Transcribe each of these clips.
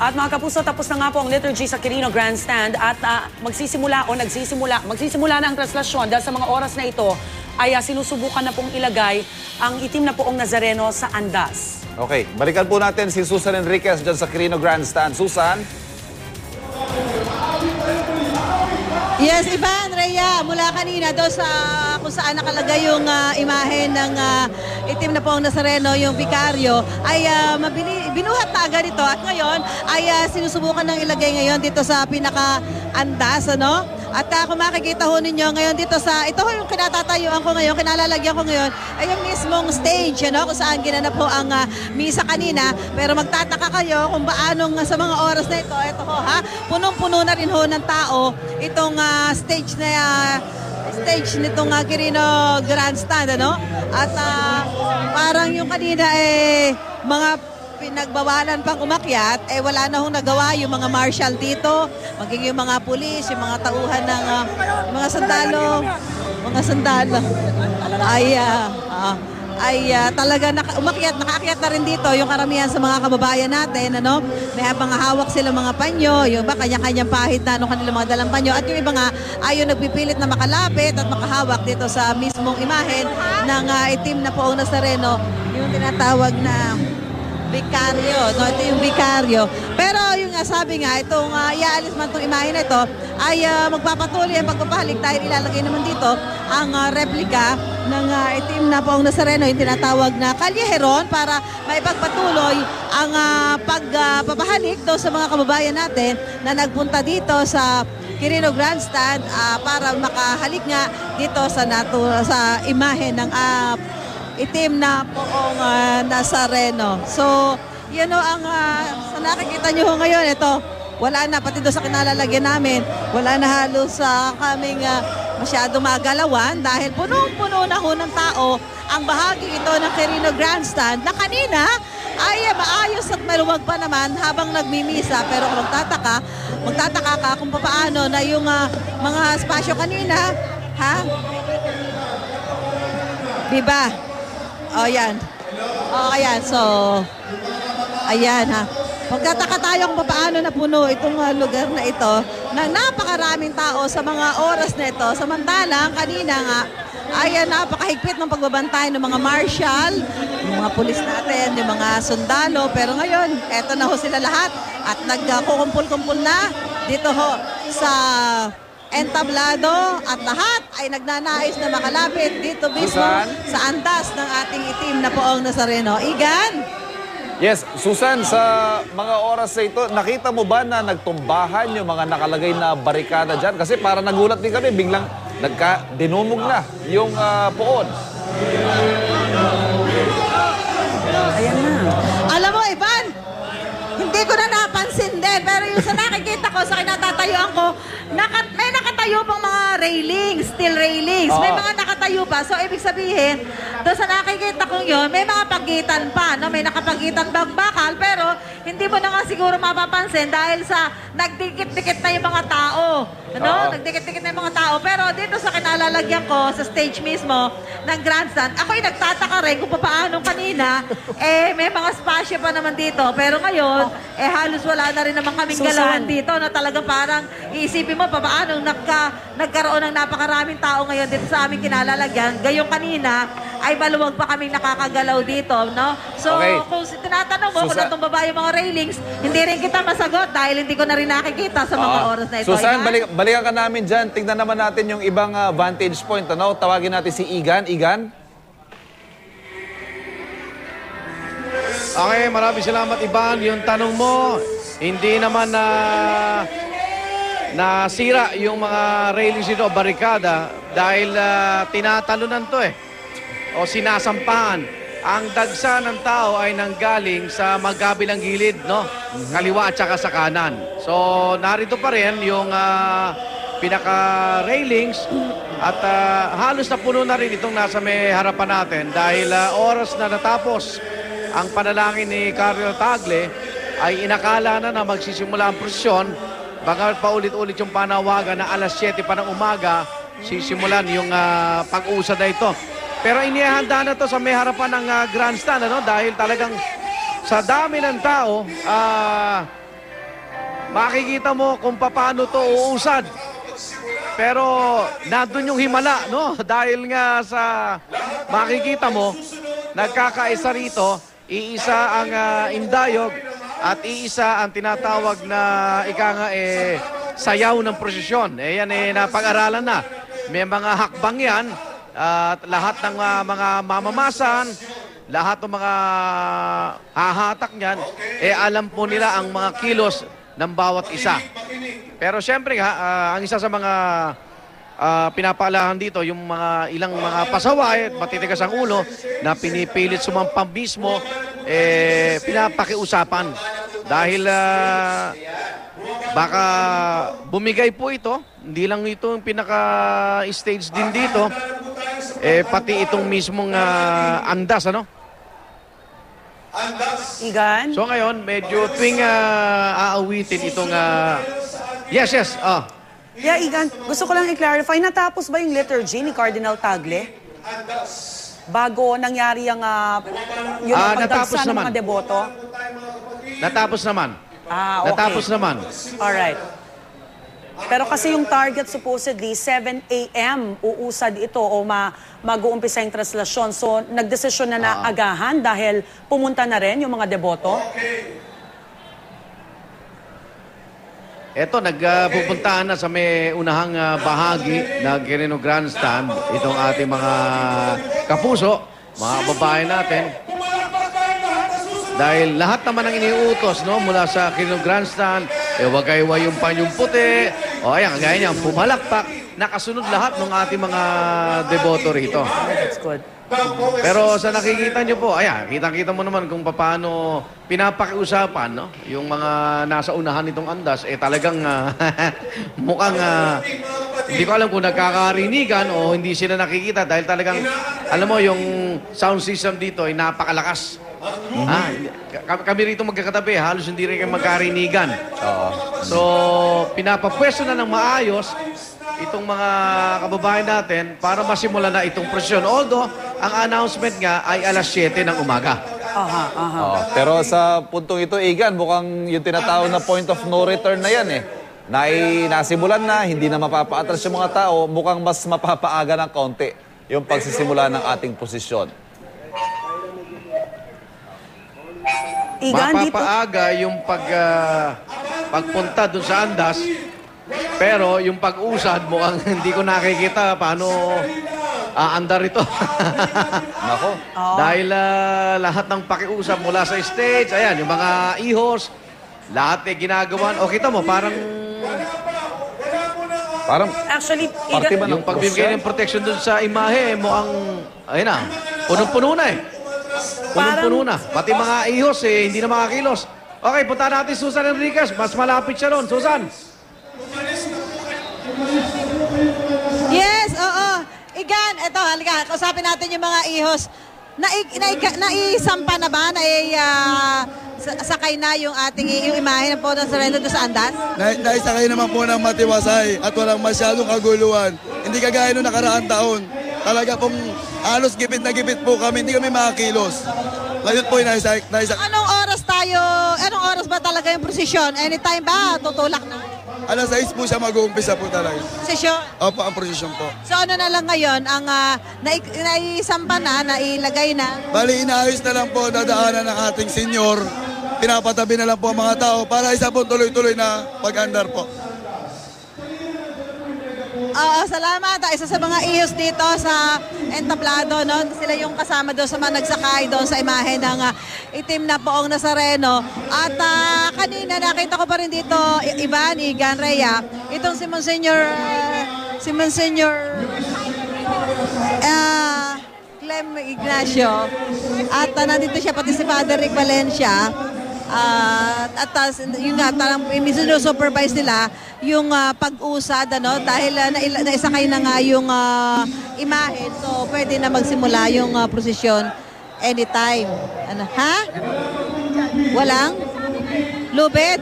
At mga kapuso, tapos na nga po ang liturgy sa Quirino Grandstand at magsisimula na ang translasyon dahil sa mga oras na ito ay sinusubukan na pong ilagay ang itim na poong Nazareno sa andas. Okay, balikan po natin si Susan Enriquez dyan sa Quirino Grandstand. Susan? Yes, Ivan, Rhea, mula kanina doon sa kung saan nakalagay yung imahe ng itim na poong Nazareno, yung bikaryo, ay binuhat na agad ito at ngayon ay sinusubukan ng ilagay ngayon dito sa pinaka-andas, ano? At kung makikita ho ninyo ngayon dito sa, ito ho yung kinatatayuan ko ngayon, kinalalagyan ko ngayon, ay yung mismong stage, ano, kung saan ginanap po ang misa kanina. Pero magtataka kayo kung paanong sa mga oras na ito ho ha, punong-puno na rin ho ng tao itong stage nitong Quirino Grandstand, ano? At parang yung kanina mga pinagbawalan pang umakyat, wala na hong nagawa yung mga marshal dito, maging yung mga pulis, yung mga tauhan ng mga sundalo ay talaga nakaakyat na rin dito yung karamihan sa mga kababayan natin, ano? May mga hawak sila mga panyo, yung iba kanya-kanyang pahid na kanilang mga dalang panyo, at yung iba nga ay yung nagpipilit na makalapit at makahawak dito sa mismong imahen ng itim na poong Nazareno, yung tinatawag na bikaryo, no? Ito yung bikaryo. Pero yung sabi nga, itong iaalis man itong imahe na ito, ay magpapatuloy ang pagpapahalik dahil ilalagay naman dito ang replika ng itim na poong Nazareno, yung tinatawag na kalyeheron, para maipagpatuloy ang pagpapahalik doon sa mga kababayan natin na nagpunta dito sa Quirino Grandstand para makahalik nga dito sa imahe ng itim na poong Nazareno. So, yan o ang sa nakikita nyo ngayon, ito, wala na, pati doon sa kinalalagyan namin, wala na halos kaming masyadong magalawan dahil punong-puno na ho ng tao ang bahagi ito ng Quirino Grandstand na kanina ay maayos at maluwag pa naman habang nagmimisa. Pero kung magtataka ka kung paano na yung mga espasyo kanina, ha? Diba? O, yan. O, ayan. So, ayan ha. Magtataka tayo kung paano na puno itong lugar na ito na napakaraming tao sa mga oras na ito. Samantalang kanina nga ay napakahigpit ng pagbabantay ng mga marshal, yung mga pulis natin, yung mga sundalo. Pero ngayon, eto na ho sila lahat at nagkukumpul-kumpul na dito ho sa entablado at lahat ay nagnanais na makalapit dito mismo sa andas ng ating itim na poong Nazareno. Igan? Yes, Susan, sa mga oras na ito, nakita mo ba na nagtumbahan yung mga nakalagay na barikada dyan? Kasi para nagulat din kami, biglang dinumog na yung poon. Ayan na. Alam mo, Ivan, hindi ko na napansin din, pero yung sa nakikita ko, sa kinatatayuan ko, may nakatayo pang mga railings, steel railings. May mga nakatayo pa. So, ibig sabihin, doon sa nakikita kong yun, may mga pagitan pa, no? May nakapagitan bang bakal, pero hindi mo na nga siguro mapapansin dahil sa nagdikit-dikit na yung mga tao. Ano? Nagdikit-dikit na yung mga tao. Pero dito sa kinalalagyan ko, sa stage mismo ng grandstand, ako'y nagtataka rin kung paano kanina, may mga spasyo pa naman dito. Pero ngayon, halos wala na rin naman kaming galawan dito na talagang parang iisipin mo paano nagkaroon ng napakaraming tao ngayon dito sa aming kinalalagyan. Gayong kanina, ay maluwag pa kaming nakakagalaw dito, no? So, kung tinatanong mo kung natumba yung mga railings, hindi rin kita masagot dahil hindi ko na rin nakikita sa mga oras na ito. Susan, balikan ka namin dyan. Tingnan naman natin yung ibang vantage point. Ano? Tawagin natin si Igan. Igan? Okay, maraming salamat, Ivan. Yung tanong mo, hindi naman nasira yung mga railings dito, barikada, dahil tinatalunan to o sinasampahan. Ang dagsa ng tao ay nanggaling sa magkabilang gilid, no? Kaliwa at saka sa kanan. So, narito pa rin yung pinaka-railings at halos napuno na rin itong nasa may harapan natin dahil oras na natapos ang panalangin ni Carlo Tagle ay inakala na magsisimula ang prosesyon. Baka paulit-ulit yung panawagan na alas 7 pa ng umaga sisimulan yung pag-uusad na ito. Pero inihanda na to sa may harapan ng grandstand, ano? Dahil talagang sa dami ng tao, makikita mo kung paano to uusad. Pero nandun yung himala, no? Dahil nga sa makikita mo, nagkakaisa rito, iisa ang indayog at iisa ang tinatawag na sayaw ng prosesyon. Yan napag-aralan na. May mga hakbang yan at lahat ng mga mamamasan, lahat ng mga hahatak niyan, alam po nila ang mga kilos ng bawat isa. Pero siyempre ang isa sa mga pinapaalahan dito, yung mga ilang mga pasaway at matitigas ang ulo na pinipilit sumampang mismo, pinapakiusapan. Dahil baka bumigay po ito, hindi lang ito yung pinaka-stage din dito, pati itong mismong andas, ano? Igan? So ngayon, medyo tuwing aawitin itong... Yes. Yeah, Igan, gusto ko lang i-clarify, natapos ba yung liturgy ni Cardinal Tagle? Bago nangyari ang pagdagsa ng mga deboto? Natapos naman. Okay. Natapos naman. Alright. Pero kasi yung target supposedly, 7 a.m. uusad ito o mag-uumpisa yung translasyon. So, nagdesisyon na agahan dahil pumunta na rin yung mga deboto? Eto, nagpupuntaan na sa may unahang bahagi ng Quirino Grandstand itong ating mga kapuso, mga babae natin. Dahil lahat naman ang iniutos, no, mula sa Quirino Grandstand, wagay-way yung panyong puti, o ayan, gaya niya, pumalakpak, nakasunod lahat ng ating mga deboto rito. That's good. Pero sa nakikita nyo po, ayan, kitang-kita mo naman kung paano pinapakiusapan, no? Yung mga nasa unahan nitong andas, talagang mukhang, hindi ko alam kung nagkakarinigan o hindi sila nakikita dahil talagang, alam mo, yung sound system dito ay napakalakas. Kami rito magkakatabi, halos hindi rin kayo magkarinigan. So, pinapapwesto na ng maayos itong mga kababayan natin para masimula na itong prosesyon. Although, ang announcement nga ay alas 7 ng umaga. Pero sa puntong ito, Igan, mukhang yung tinatawag na point of no return na yan nasimulan na, hindi na mapapaatras yung mga tao, mukhang mas mapapaaga ng kaunti yung pagsisimula ng ating posisyon. Igan, dito. Mapapaaga yung pagpunta dun sa andas, pero yung pag-usad mukhang hindi ko nakikita paano aandar ito. Nako. Dahil lahat ng pakiusap mula sa stage, ayan, yung mga ihos, lahat ginagawan. O kita mo, parang Actually, parte ba yung ng pagbibigay ng protection dun sa imahe, mukhang, ayun na, punong-puno na Punong-puno na. Pati mga ihos, hindi na makakilos. Okay, punta natin Susan Enriquez. Mas malapit siya ron. Susan. Yes, oo. Igan, eto, halika, kausapin natin yung mga ihos. Naisampa na ba? Sakay na yung ating yung imahe ng Podo Nazareno doon sa andas? Naisakay naman po ng matiwasay at walang masyadong kaguluhan. Hindi kagaya nung nakaraang taon. Talaga pong halos gipit na gipit po kami, hindi kami makakilos. Ngayon po naisakay. Anong oras ba talaga yung prosesyon? Anytime ba? Tutulak na? Alas 6 po siya mag-uumpisa po talaga. Prosesyon? Opo, ang prosesyon po. So ano na lang ngayon, ang naisampa na, nailagay na? Bali, inaayos na lang po dadaanan ng ating senyor. Pinapatabi na lang po ang mga tao para isa po tuloy-tuloy na pag-andar po. Oo, salamat. Isa sa mga ihos dito sa entablado, no? Sila yung kasama doon sa mga nagsakay doon sa imahe ng itim na Poong Nazareno. At kanina nakita ko pa rin dito, Ivan, Igan, Rhea, itong si Monsignor Clem Ignacio. At nandito siya, pati si Father Rick Valencia. Yun nga, supervise nila yung pag-usad, dahil naisakay na nga yung imahe, so pwede na magsimula yung prosesyon anytime. Ha? Walang? Lubid?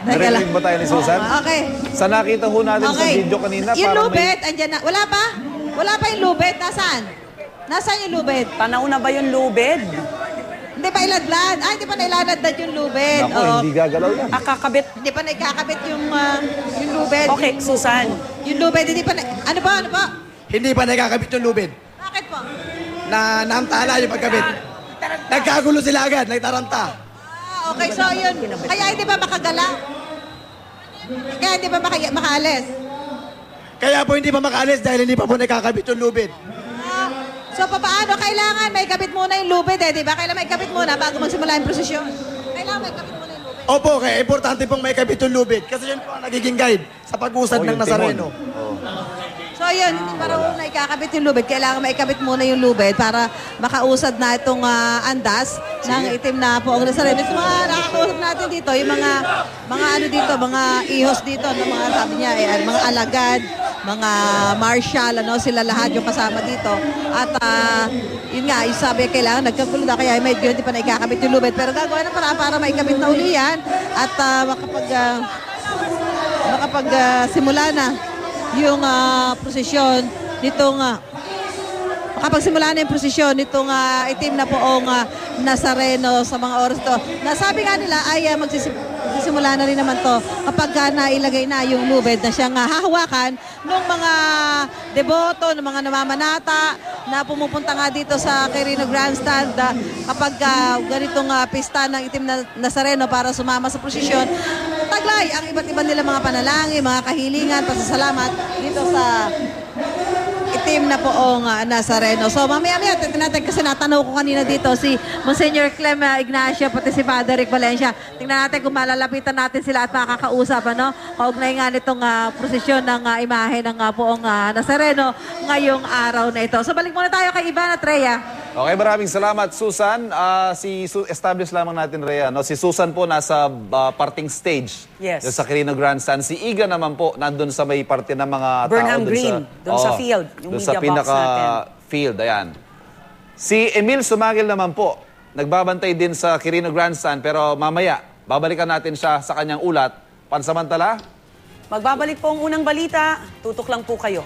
Narinig ba tayo ni Susan? Okay. Sa nakita ho natin sa video kanina, Yung parang lubid, andyan na. Wala pa? Wala pa yung lubid. Nasaan? Nasaan yung lubid? Tanaw na ba yung lubid? Hindi, Hindi pa iladlad. Ay, hindi pa nailadlad yung lubid. Naku, Oo. hindi gagalaw yan. Kakabit. Hindi pa naikakabit yung lubid. Okay, Susan. Yung lubid, hindi pa ano pa? Hindi pa nakakabit yung lubid. Bakit po? Naamtala yung pagkabit. Nagkagulo sila agad, nagtaranta. Okay, so yun. Kaya hindi ba makagalaw? Kaya hindi ba makaalis? Kaya po hindi pa makaalis dahil hindi pa po nakakabit yung lubid. So paano? Kailangan may kabit muna yung lubid di ba? Kailangan may kabit muna bago magsimula yung prosesyon. Kailangan may kabit muna yung lubid. Opo, kaya importante pong may kabit yung lubid. Kasi yun po ang nagiging guide sa pag-usad ng yung Nazareno. So yun, para una ikakabit yung lubid, kailangan may kabit muna yung lubid para makausad na itong andas ng itim na poong Nazareno. Ito mga nakakausap natin dito, yung mga ano dito, mga ihos dito, na mga sabi niya, mga alagad, mga marshal, sila lahat yung kasama dito. At yun nga, yung sabi kailangan nagkagulo na, kaya medyo hindi pa na ikakabit yung lubid. Pero gagawa na para maikabit na uli yan at makapag-simula na yung prosesyon nitong makapagsimula na yung prosesyon nitong itim na poong Nazareno sa mga oras to. Nasabi nga nila ay magsisimula na rin naman to kapag nailagay na yung lubid na siyang hahawakan ng mga deboto, ng mga namamanata na pumupunta nga dito sa Quirino Grandstand kapag ganitong pista ng itim na Nazareno para sumama sa prosesyon. Taglay ang iba't iba nila mga panalangin, mga kahilingan, pasasalamat dito sa itim na poong Nazareno. So mamaya-maya, tingnan natin kasi natanong ko kanina dito si Monsignor Clem Ignacio pati si Father Rick Valencia. Tingnan natin kung malalapitan natin sila at makakausap kaugnay nga nitong prosesyon ng imahe ng poong Nazareno ngayong araw na ito. So balik muna tayo kay Ivan at Rhea. Okay, maraming salamat, Susan. Establish lamang natin, Rhea. No? Si Susan po nasa parting stage. Yes. Sa Quirino Grandstand. Si Iga naman po nandun sa may parte ng mga Burnham tao. Green, dun sa field, yung dun sa media box natin. field, ayan. Si Emil Sumagil naman po, nagbabantay din sa Quirino Grandstand. Pero mamaya, babalikan natin siya sa kanyang ulat. Pansamantala, Magbabalik po ang unang balita. Tutok lang po kayo.